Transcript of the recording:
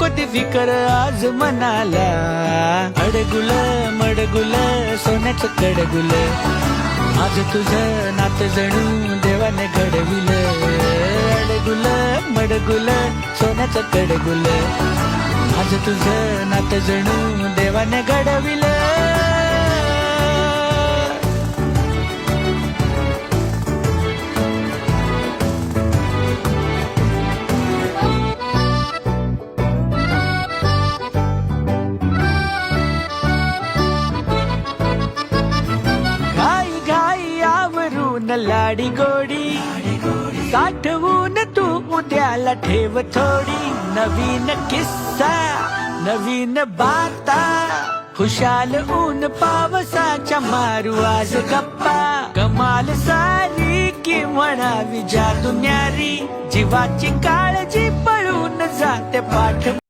नको ती फिकर आज मनाला. अडगुल मडगुल सोन्याचं कडगुल, आज तुझं नातं जणू देवाने घडविल. अडगुल मडगुल सोन्याचं कडगुल, आज तुझं नातं जणू देवाने घडविल. लाडी गोडी साठवून तू उद्याला ठेव थोडी. नवीन किस्सा नवीन बाता, खुशाल ऊन पावसाच्या मारू आज गप्पा. कमाल सारी की म्हणावी जादू न्यारी, जीवाची काळजी पळून जाते पाठ.